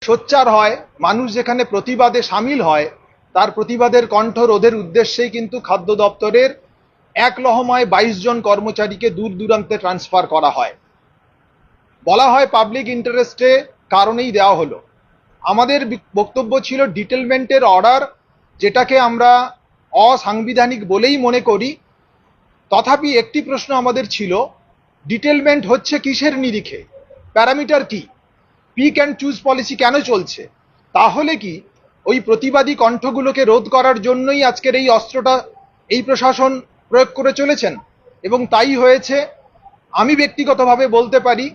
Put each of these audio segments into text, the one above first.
সোচ্চার হয়, মানুষ যেখানে প্রতিবাদে সামিল হয়, তার প্রতিবাদের কণ্ঠ রোধের উদ্দেশ্যেই কিন্তু খাদ্য দপ্তরের এক লহমায় 22 জন কর্মচারীকে দূর দূরান্তে ট্রান্সফার করা হয়। বলা হয় পাবলিক ইন্টারেস্টে কারণেই দেওয়া হলো। আমাদের বক্তব্য ছিল ডিটেলমেন্টের অর্ডার, যেটাকে আমরা অসাংবিধানিক বলেই মনে করি। তথাপি একটি প্রশ্ন আমাদের ছিল, ডিটেলমেন্ট হচ্ছে কিসের নিরিখে, প্যারামিটার কি, পিক অ্যান্ড চুজ পলিসি কেন চলছে? তাহলে কি ওই প্রতিবাদী কণ্ঠগুলোকে রোধ করার জন্যই আজকের এই অস্ত্রটা এই প্রশাসন প্রয়োগ করে চলেছেন? এবং তাই হয়েছে। আমি ব্যক্তিগতভাবে বলতে পারি,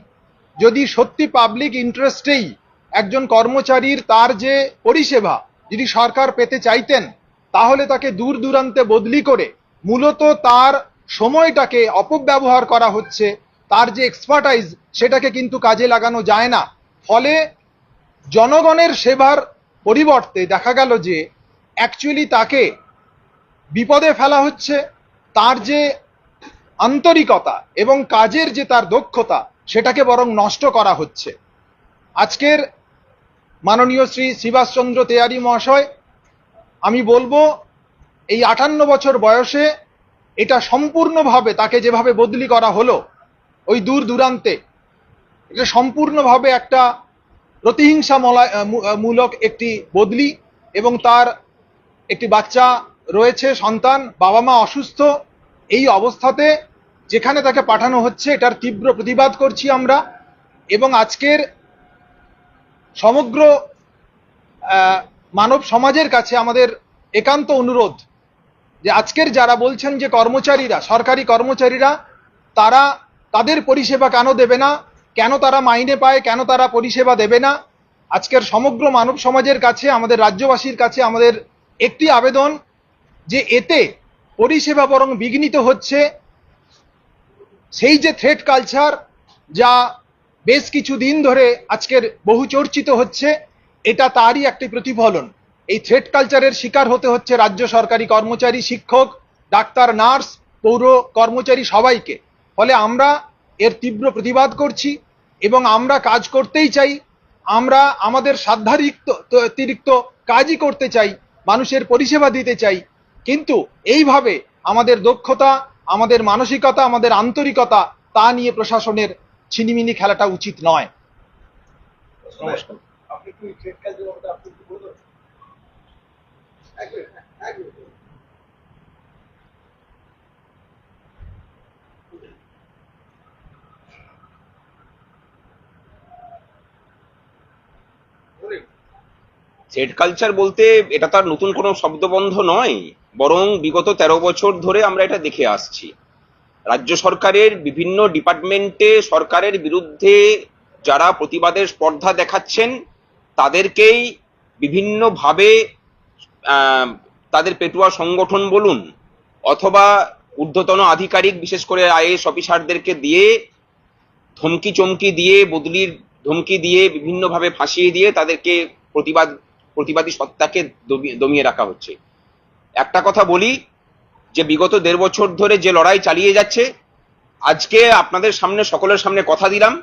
যদি সত্যি পাবলিক ইন্টারেস্টেই একজন কর্মচারীর তার যে পরিষেবা যদি সরকার পেতে চাইতেন, তাহলে তাকে দূর দূরান্তে বদলি করে মূলত তার সময়টাকে অপব্যবহার করা হচ্ছে, তার যে এক্সপার্টাইজ সেটাকে কিন্তু কাজে লাগানো যায় না। ফলে জনগণের সেবার পরিবর্তে দেখা গেল যে অ্যাকচুয়ালি তাকে বিপদে ফেলা হচ্ছে, তার যে আন্তরিকতা এবং কাজের যে তার দক্ষতা সেটাকে বরং নষ্ট করা হচ্ছে। আজকের মাননীয় শ্রী শিবাশচন্দ্র তেওয়ারি মহাশয়, আমি বলবো এই 58 বছর বয়সে এটা সম্পূর্ণভাবে তাকে যেভাবে বদলি করা হলো ওই দূর দূরান্তে, এটা সম্পূর্ণভাবে একটা প্রতিহিংসামূলক একটি বদলি। এবং তার একটি বাচ্চা রয়েছে, সন্তান, বাবা মা অসুস্থ, এই অবস্থাতে যেখানে তাকে পাঠানো হচ্ছে এটার তীব্র প্রতিবাদ করছি আমরা। এবং আজকের সমগ্র মানব সমাজের কাছে আমাদের একান্ত অনুরোধ যে আজকের যারা বলছেন যে কর্মচারীরা, সরকারি কর্মচারীরা, তারা তাদের পরিষেবা কেন দেবে না, কেন তারা মাইনে পায়, কেন তারা পরিষেবা দেবে না, আজকের সমগ্র মানব সমাজের কাছে, আমাদের রাজ্যবাসীর কাছে আমাদের একটি আবেদন যে এতে পরিষেবা বরং বিঘ্নিত হচ্ছে। সেই যে থ্রেট কালচার যা বেশ কিছু দিন ধরে আজকের বহু চর্চিত হচ্ছে, এটা তারই একটি প্রতিফলন। এই থ্রেট কালচারের শিকার হতে হচ্ছে রাজ্য সরকারি কর্মচারী, শিক্ষক, ডাক্তার, নার্স, পৌর কর্মচারী সবাইকে। ফলে আমরা এর তীব্র প্রতিবাদ করছি এবং আমরা কাজ করতেই চাই, আমরা আমাদের সাধ্যাতিরিক্ত কাজই করতে চাই, মানুষের পরিষেবা দিতে চাই। কিন্তু এইভাবে আমাদের দক্ষতা, আমাদের মানসিকতা, আমাদের আন্তরিকতা তা নিয়ে প্রশাসনের ছিনিমিনি খেলাটা উচিত নয়। নমস্কার। থ্রেড কালচার বলতে এটা তার নতুন কোনো শব্দবন্ধ নয়, বরং বিগত 13 বছর ধরে আমরা এটা দেখে আসছি। রাজ্য সরকারের বিভিন্ন ডিপার্টমেন্টে সরকারের বিরুদ্ধে যারা প্রতিবাদের স্পর্ধা দেখাচ্ছেন তাদেরকেই বিভিন্নভাবে তাদের পেটুয়া সংগঠন বলুন অথবা ঊর্ধ্বতন আধিকারিক, বিশেষ করে আইএএস অফিসারদেরকে দিয়ে ধমকি চমকি দিয়ে, বদলির ধমকি দিয়ে, বিভিন্নভাবে ফাঁসিয়ে দিয়ে তাদেরকে প্রতিবাদী সত্তাকে দমিয়ে রাখা হচ্ছে। একটা কথা বলি যে বিগত 1.5 বছর ধরে যে লড়াই চালিয়ে যাচ্ছে, আজকে আপনাদের সামনে, সকলের সামনে কথা দিলাম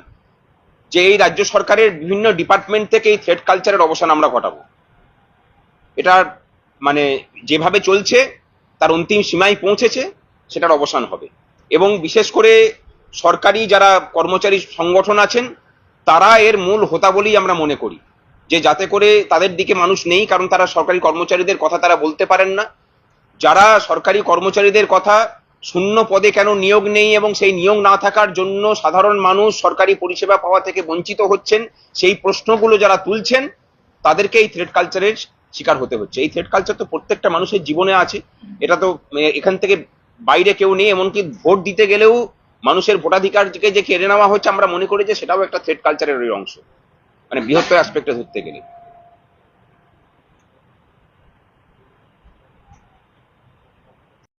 যে এই রাজ্য সরকারের বিভিন্ন ডিপার্টমেন্ট থেকে এই থ্রেড কালচারের অবসান আমরা ঘটাবো। এটা মানে যেভাবে চলছে তার অন্তিম সীমায় পৌঁছেছে, সেটার অবসান হবে। এবং বিশেষ করে সরকারি যারা কর্মচারী সংগঠন আছেন তারা এর মূল হোতা বলেই আমরা মনে করি, যে যাতে করে তাদের দিকে মানুষ নেই, কারণ তারা সরকারি কর্মচারীদের কথা তারা বলতে পারেন না। যারা সরকারি কর্মচারীদের কথা, শূন্য পদে কেন নিয়োগ নেই এবং সেই নিয়োগ না থাকার জন্য সাধারণ মানুষ সরকারি পরিষেবা পাওয়া থেকে বঞ্চিত হচ্ছেন, সেই প্রশ্নগুলো যারা তুলছেন তাদেরকে এই থ্রেড কালচারের শিকার হতে হচ্ছে। এই থ্রেড কালচার তো প্রত্যেকটা মানুষের জীবনে আছে, এটা তো এখান থেকে বাইরে কেউ নেই। এমনকি ভোট দিতে গেলেও মানুষের ভোটাধিকারকে যে কেড়ে নেওয়া হচ্ছে, আমরা মনে করি যে সেটাও একটা থ্রেড কালচারের অংশ, মানে বৃহত্তর অ্যাসপেক্টে ধরতে গেলে।